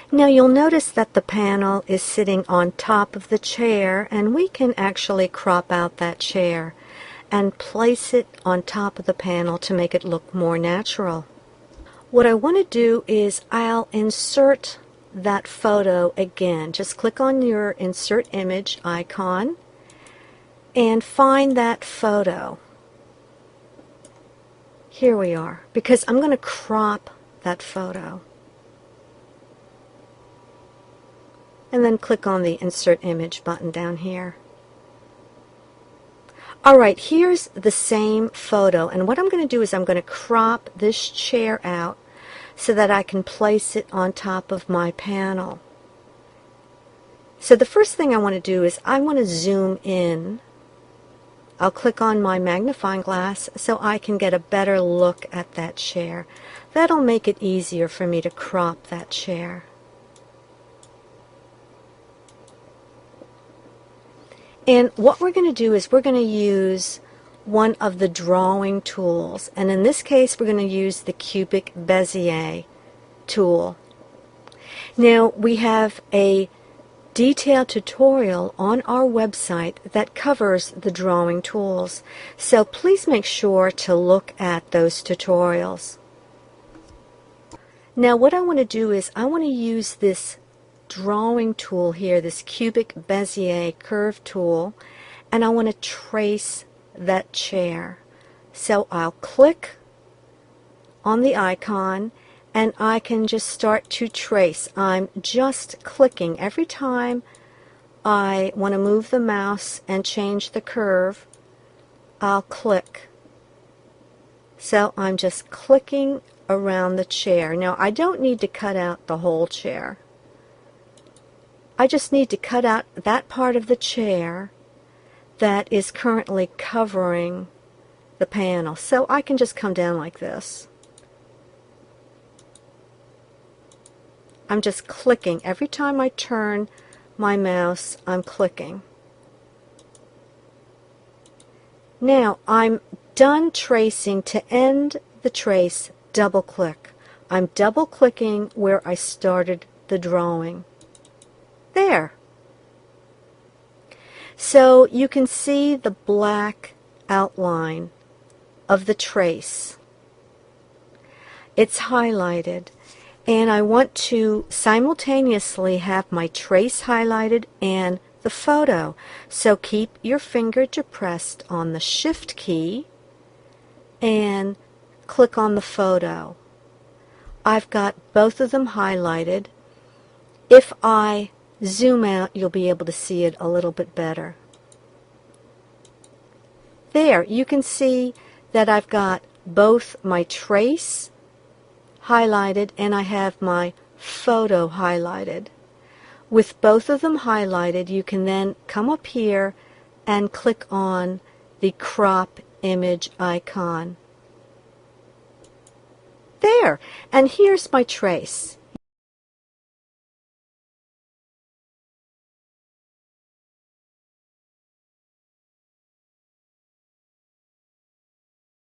Now you'll notice that the panel is sitting on top of the chair, and we can actually crop out that chair and place it on top of the panel to make it look more natural. What I want to do is I'll insert that photo again. Just click on your insert image icon and find that photo. Here we are, because I'm going to crop that photo. And then click on the insert image button down here. Alright, here's the same photo, and what I'm going to do is I'm going to crop this chair out so that I can place it on top of my panel. So the first thing I want to do is I want to zoom in. I'll click on my magnifying glass so I can get a better look at that chair. That'll make it easier for me to crop that chair. And what we're going to do is we're going to use one of the drawing tools, and in this case we're going to use the Cubic Bezier tool. Now we have a detailed tutorial on our website that covers the drawing tools, so please make sure to look at those tutorials. Now what I want to do is I want to use this drawing tool here, this Cubic Bezier curve tool, and I want to trace that chair. So I'll click on the icon and I can just start to trace. I'm just clicking every time I want to move the mouse and change the curve. I'll click. So I'm just clicking around the chair. Now I don't need to cut out the whole chair. I just need to cut out that part of the chair that is currently covering the panel. So I can just come down like this. I'm just clicking. Every time I turn my mouse, I'm clicking. Now I'm done tracing. To end the trace, double click. I'm double clicking where I started the drawing. There. So you can see the black outline of the trace. It's highlighted, and I want to simultaneously have my trace highlighted and the photo. So keep your finger depressed on the Shift key and click on the photo. I've got both of them highlighted. If I zoom out, you'll be able to see it a little bit better. There, you can see that I've got both my trace highlighted and I have my photo highlighted. With both of them highlighted, you can then come up here and click on the crop image icon. There, and here's my trace.